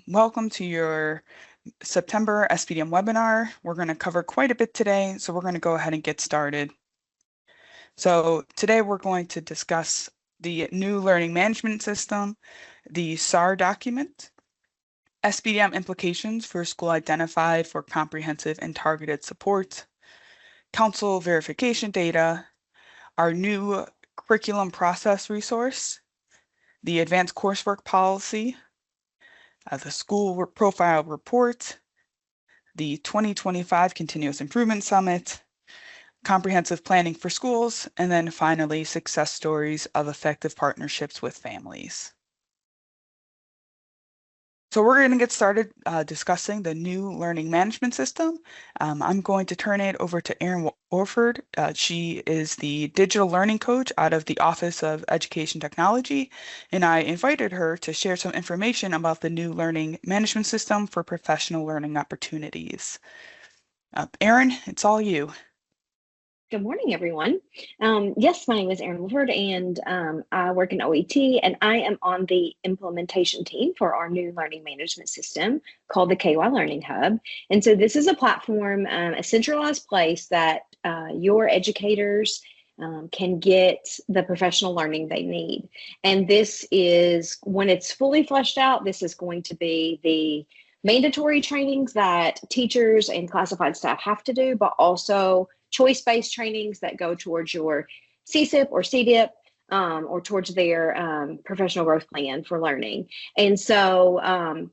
Welcome to your September SBDM webinar. We're going to cover quite a bit today, so we're going to go ahead and get started. So today we're going to discuss the new learning management system, the SAR document, SBDM implications for school identified for comprehensive and targeted support, council verification data, our new curriculum process resource, the advanced coursework policy, the school profile report, the 2025 Continuous Improvement Summit, comprehensive planning for schools, and then finally, success stories of effective partnerships with families. So we're going to get started discussing the new learning management system. I'm going to turn it over to Erin Warford. She is the digital learning coach out of the Office of Education Technology, and I invited her to share some information about the new learning management system for professional learning opportunities. Erin, it's all you. Good morning, everyone. Yes, my name is Erin Wilford, and I work in OET, and I am on the implementation team for our new learning management system called the KY Learning Hub. And so this is a platform, a centralized place that your educators can get the professional learning they need. And this is, when it's fully fleshed out, this is going to be the mandatory trainings that teachers and classified staff have to do, but also choice-based trainings that go towards your CSIP or CDIP or towards their professional growth plan for learning. And so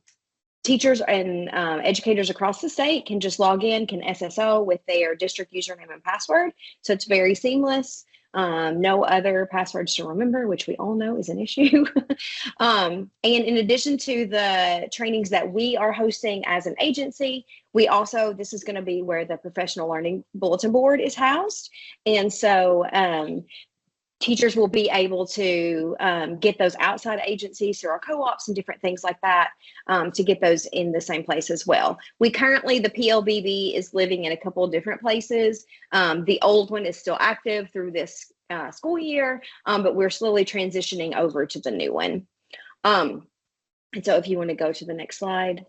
teachers and educators across the state can just log in, can SSO with their district username and password. So it's very seamless. No other passwords to remember, which we all know is an issue. And in addition to the trainings that we are hosting as an agency, we also, this is going to be where the professional learning bulletin board is housed. And so teachers will be able to get those outside agencies through our co-ops and different things like that to get those in the same place as well. We currently, the PLBB is living in a couple of different places. The old one is still active through this school year, but we're slowly transitioning over to the new one. And so if you want to go to the next slide.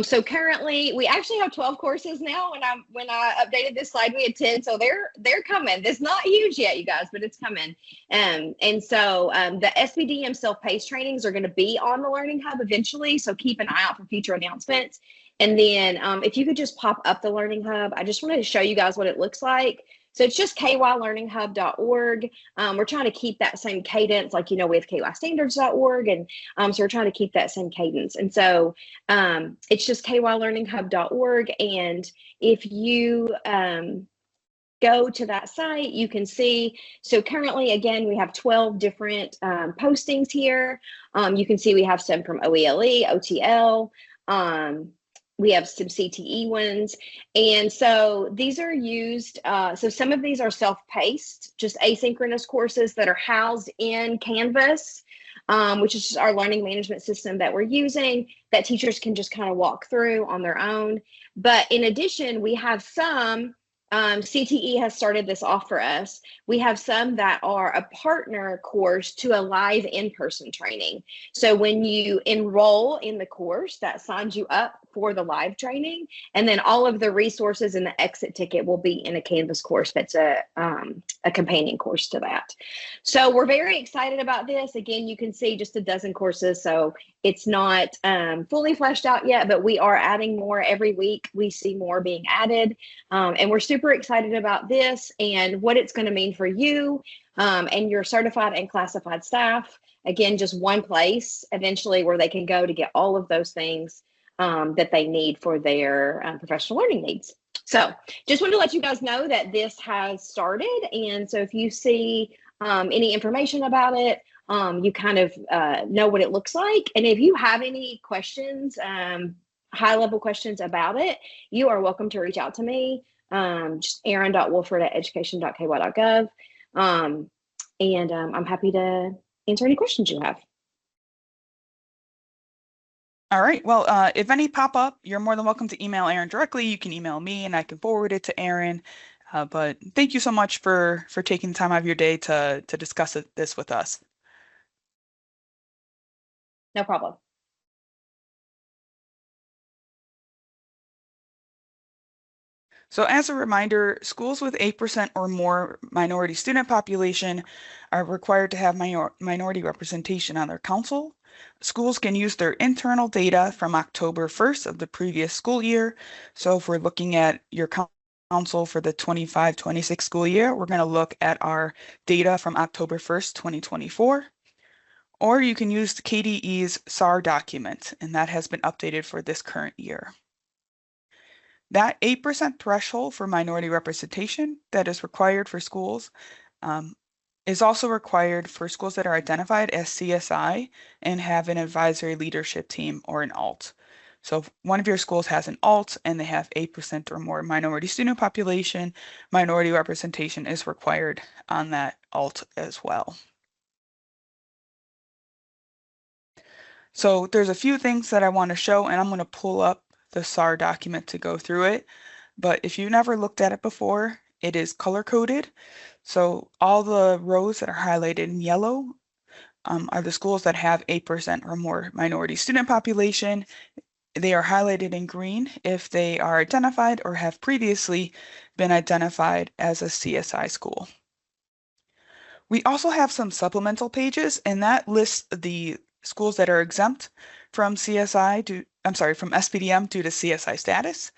So currently we actually have 12 courses now. When I updated this slide, we had 10. So they're coming. It's not huge yet, you guys, but it's coming. And so the SBDM self-paced trainings are going to be on the Learning Hub eventually. So keep an eye out for future announcements. And then if you could just pop up the Learning Hub, I just wanted to show you guys what it looks like. So it's just kylearninghub.org. We're trying to keep that same cadence, like, you know, we have kystandards.org. And so we're trying to keep that same cadence. And so it's just kylearninghub.org. And if you go to that site, you can see, so currently, again, we have 12 different postings here. You can see we have some from OELE, OTL, we have some CTE ones. And so these are used, so some of these are self-paced, just asynchronous courses that are housed in Canvas, which is just our learning management system that we're using that teachers can just kind of walk through on their own. But in addition, we have some, CTE has started this off for us. We have some that are a partner course to a live in-person training. So when you enroll in the course, that signs you up for the live training, and then all of the resources and the exit ticket will be in a Canvas course that's a companion course to that. So we're very excited about this. Again, you can see just a dozen courses, so it's not fully fleshed out yet, but we are adding more every week. We see more being added, and we're super excited about this and what it's going to mean for you and your certified and classified staff. Again, just one place eventually where they can go to get all of those things that they need for their professional learning needs. So just wanted to let you guys know that this has started. And so if you see any information about it, you kind of know what it looks like. And if you have any questions, high-level questions about it, you are welcome to reach out to me, just aaron.wolford@education.ky.gov. And I'm happy to answer any questions you have. All right, well, if any pop up, you're more than welcome to email Erin directly. You can email me and I can forward it to Erin. But thank you so much for taking the time out of your day to discuss this with us. No problem. So as a reminder, schools with 8% or more minority student population are required to have minority representation on their council. Schools can use their internal data from October 1st of the previous school year. So if we're looking at your council for the 25-26 school year, we're going to look at our data from October 1st, 2024. Or you can use the KDE's SAR document, and that has been updated for this current year. That 8% threshold for minority representation that is required for schools is also required for schools that are identified as CSI and have an advisory leadership team or an ALT. So if one of your schools has an ALT and they have 8% or more minority student population, minority representation is required on that ALT as well. So there's a few things that I want to show, and I'm going to pull up the SAR document to go through it. But if you've never looked at it before, it is color coded. So all the rows that are highlighted in yellow are the schools that have 8% or more minority student population. They are highlighted in green if they are identified or have previously been identified as a CSI school. We also have some supplemental pages, and that lists the schools that are exempt from from SBDM due to CSI status.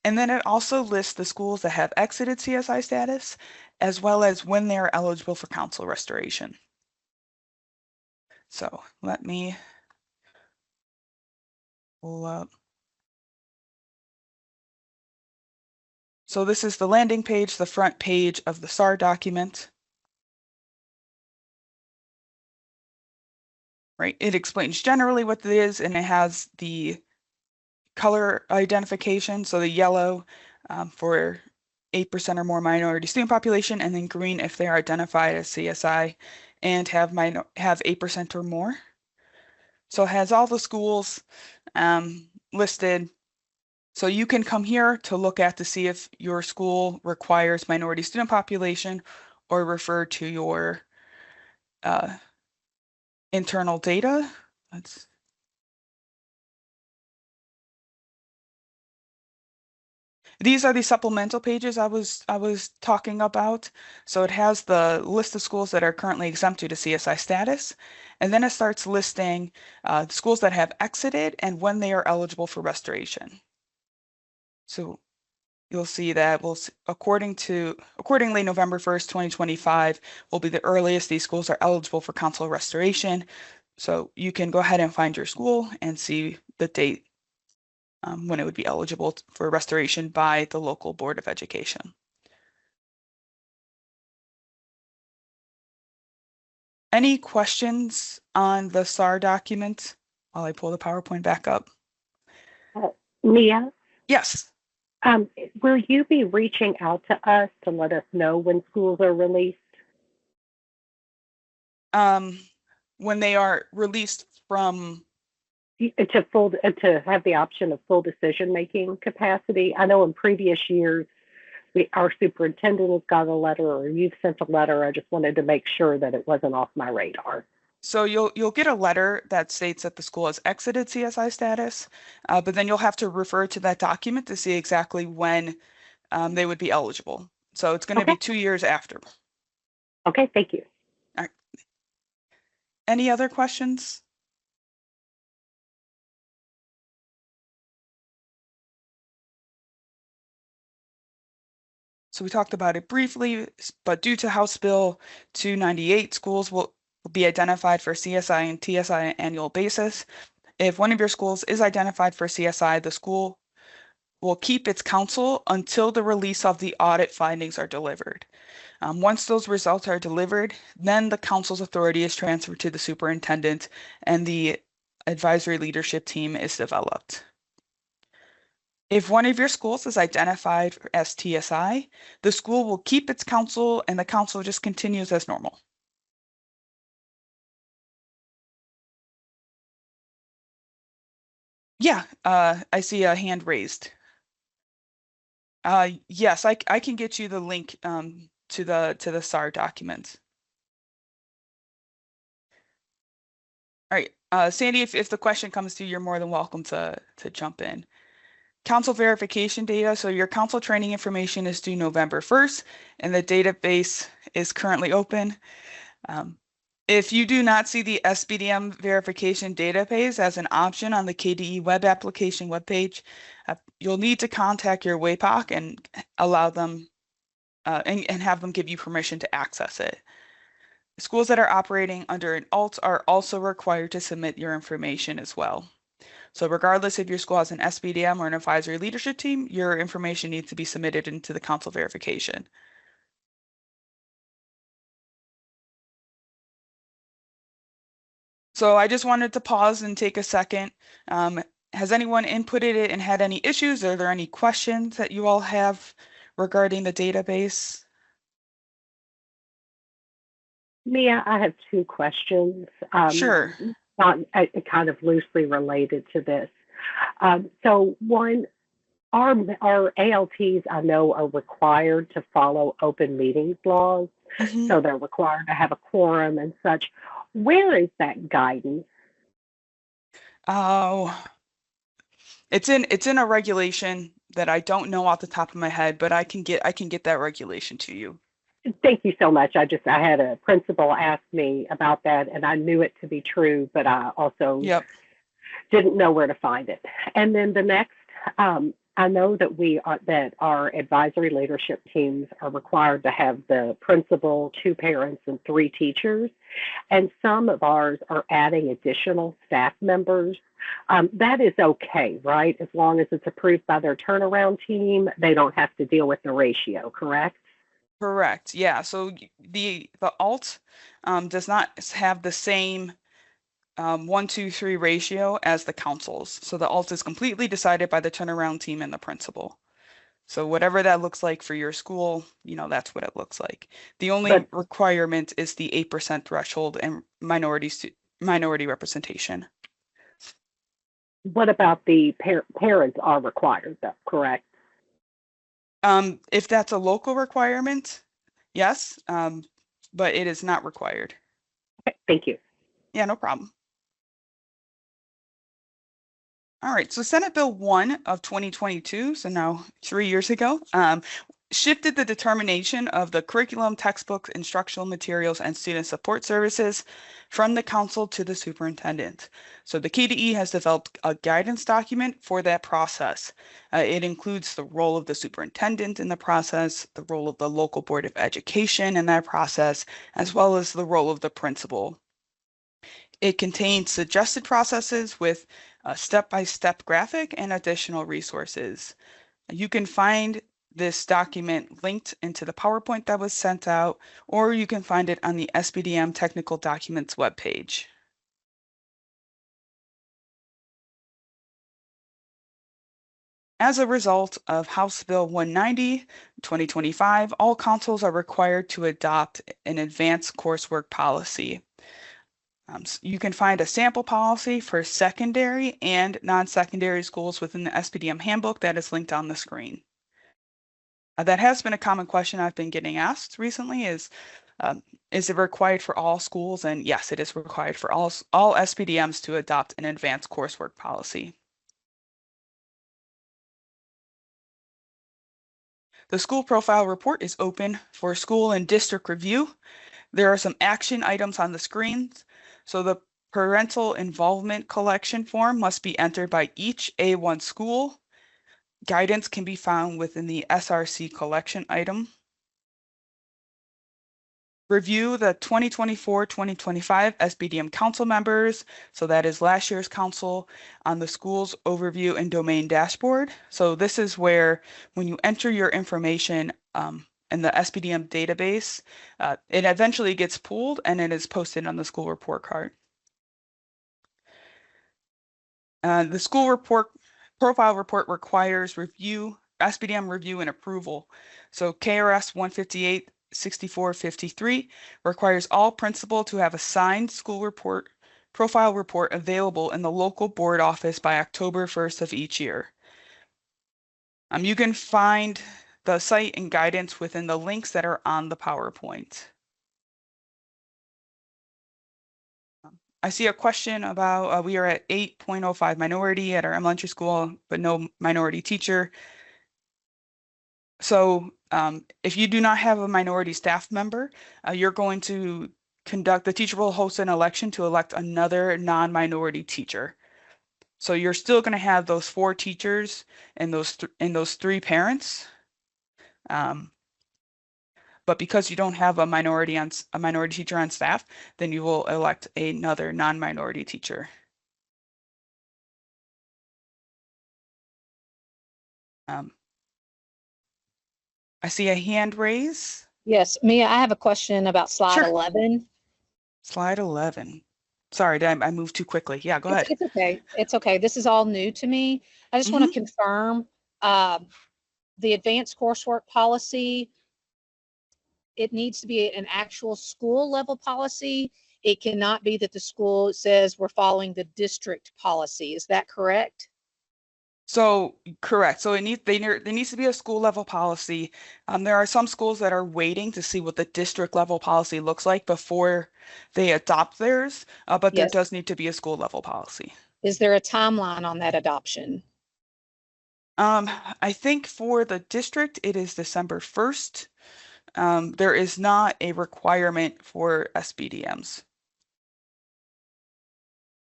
And then it also lists the schools that have exited CSI status, as well as when they are eligible for council restoration. So let me pull up. So this is the landing page, the front page of the SAR document. Right, it explains generally what it is, and it has the color identification, so the yellow for 8% or more minority student population, and then green if they are identified as CSI and have 8% or more. So it has all the schools listed. So you can come here to look at to see if your school requires minority student population or refer to your internal data. These are the supplemental pages I was talking about. So it has the list of schools that are currently exempt due to CSI status, and then it starts listing schools that have exited and when they are eligible for restoration. So you'll see that accordingly, November 1st, 2025 will be the earliest these schools are eligible for council restoration. So you can go ahead and find your school and see the date when it would be eligible for restoration by the local Board of Education. Any questions on the SAR document while I pull the PowerPoint back up? Mia, Yes. will you be reaching out to us to let us know when schools are released? When they are released from To have the option of full decision making capacity. I know in previous years our superintendent has got a letter or you've sent a letter. I just wanted to make sure that it wasn't off my radar. So you'll get a letter that states that the school has exited CSI status, but then you'll have to refer to that document to see exactly when they would be eligible. So it's going to be 2 years after. Okay, thank you. All right. Any other questions? So we talked about it briefly, but due to House Bill 298, schools will be identified for CSI and TSI annual basis. If one of your schools is identified for CSI, the school will keep its council until the release of the audit findings are delivered. Once those results are delivered, then the council's authority is transferred to the superintendent and the advisory leadership team is developed. If one of your schools is identified as TSI, the school will keep its council and the council just continues as normal. Yeah, I see a hand raised. Yes, I can get you the link to the SAR document. All right, Sandy, if the question comes to you, you're more than welcome to jump in. council verification data. So your council training information is due November 1st, and the database is currently open. If you do not see the SBDM verification database as an option on the KDE web application webpage, you'll need to contact your WAPOC and allow them and have them give you permission to access it. Schools that are operating under an alt are also required to submit your information as well. So regardless if your school has an SBDM or an advisory leadership team, your information needs to be submitted into the council verification. So I just wanted to pause and take a second. Has anyone inputted it and had any issues? Are there any questions that you all have regarding the database? Mia, I have two questions. Sure. Not kind of loosely related to this. So one, our ALTs I know are required to follow open meetings laws. Mhm. So they're required to have a quorum and such. Where is that guidance? Oh, it's in a regulation that I don't know off the top of my head, but I can get that regulation to you. Thank you so much. I had a principal ask me about that, and I knew it to be true, but I also didn't know where to find it. And then the next, I know that our advisory leadership teams are required to have the principal, 2 parents, and 3 teachers. And some of ours are adding additional staff members. That is okay, right? As long as it's approved by their turnaround team, they don't have to deal with the ratio, correct? Correct. Yeah. So the alt does not have the same 1-2-3 ratio as the councils. So the alt is completely decided by the turnaround team and the principal. So whatever that looks like for your school, that's what it looks like. The only requirement is the 8% threshold and minority representation. What about the parents are required, though, correct? If that's a local requirement, yes, but it is not required. Okay, thank you. Yeah, no problem. All right, so Senate Bill 1 of 2022, so now 3 years ago, shifted the determination of the curriculum, textbooks, instructional materials, and student support services from the council to the superintendent. So the KDE has developed a guidance document for that process. It includes the role of the superintendent in the process, the role of the local board of education in that process, as well as the role of the principal. It contains suggested processes with a step-by-step graphic and additional resources. You can find this document linked into the PowerPoint that was sent out, or you can find it on the SBDM Technical Documents webpage. As a result of House Bill 190, 2025, all councils are required to adopt an advanced coursework policy. You can find a sample policy for secondary and non-secondary schools within the SBDM handbook that is linked on the screen. That has been a common question I've been getting asked recently is it required for all schools? And yes, it is required for all SBDMs to adopt an advanced coursework policy. The school profile report is open for school and district review. There are some action items on the screens. So the parental involvement collection form must be entered by each A1 school. Guidance can be found within the SRC collection item. Review the 2024-2025 SBDM council members. So that is last year's council on the school's overview and domain dashboard. So this is where when you enter your information in the SBDM database, it eventually gets pulled and it is posted on the school report card. The school report profile report requires SBDM review and approval. So KRS 158-6453 requires all principal to have a signed school profile report available in the local board office by October 1st of each year. You can find the site and guidance within the links that are on the PowerPoint. I see a question about we are at 8.05 minority at our elementary school, but no minority teacher. So if you do not have a minority staff member, you're going to the teacher will host an election to elect another non-minority teacher. So you're still going to have those 4 teachers and those 3 parents. But because you don't have a minority teacher on staff, then you will elect another non-minority teacher. I see a hand raise. Yes, Mia, I have a question about slide Sure. 11. Slide 11. Sorry, did I move too quickly? Yeah, go ahead. It's okay. It's okay. This is all new to me. I just want to confirm the advanced coursework policy. It needs to be an actual school level policy. It cannot be that the school says we're following the district policy. Is that correct? So correct. So there needs to be a school level policy. There are some schools that are waiting to see what the district level policy looks like before they adopt theirs, but there Yes. does need to be a school level policy. Is there a timeline on that adoption? I think for the district, it is December 1st. There is not a requirement for SBDMs.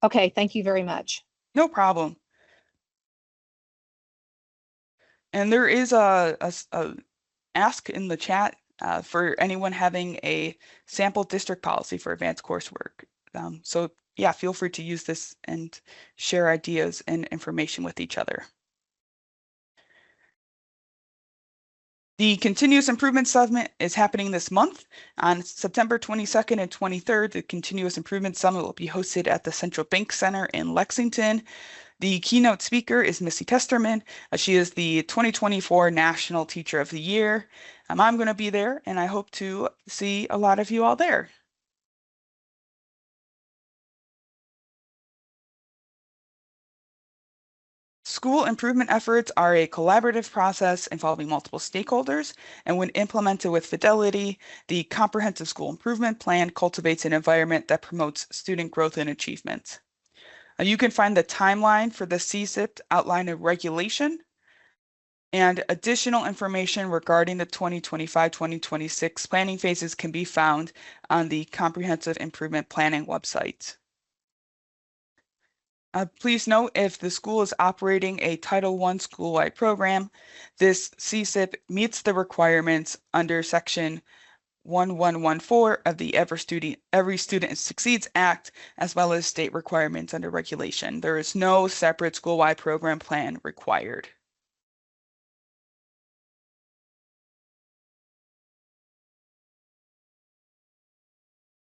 Okay, thank you very much. No problem. And there is a ask in the chat for anyone having a sample district policy for advanced coursework. So yeah, feel free to use this and share ideas and information with each other. The Continuous Improvement Summit is happening this month. On September 22nd and 23rd, the Continuous Improvement Summit will be hosted at the Central Bank Center in Lexington. The keynote speaker is Missy Testerman. She is the 2024 National Teacher of the Year. I'm going to be there, and I hope to see a lot of you all there. School improvement efforts are a collaborative process involving multiple stakeholders, and when implemented with fidelity, the Comprehensive School Improvement Plan cultivates an environment that promotes student growth and achievement. You can find the timeline for the CSIP outline of regulation, and additional information regarding the 2025-2026 planning phases can be found on the Comprehensive Improvement Planning website. Please note, if the school is operating a Title I school-wide program, this CSIP meets the requirements under Section 1114 of the Every Student Succeeds Act, as well as state requirements under regulation. There is no separate school-wide program plan required.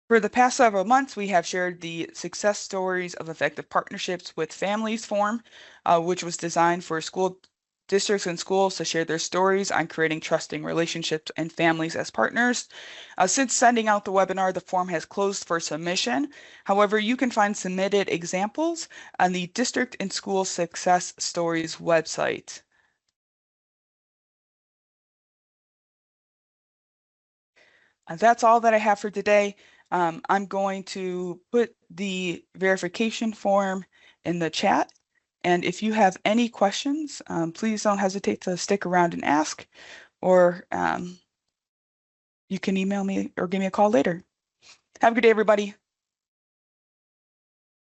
For the past several months, we have shared the success stories of effective partnerships with Families Forum, which was designed for school districts and schools to share their stories on creating trusting relationships and families as partners. Since sending out the webinar, the form has closed for submission. However, you can find submitted examples on the District and School Success Stories website. That's all that I have for today. I'm going to put the verification form in the chat. And if you have any questions, please don't hesitate to stick around and ask, or you can email me or give me a call later. Have a good day, everybody.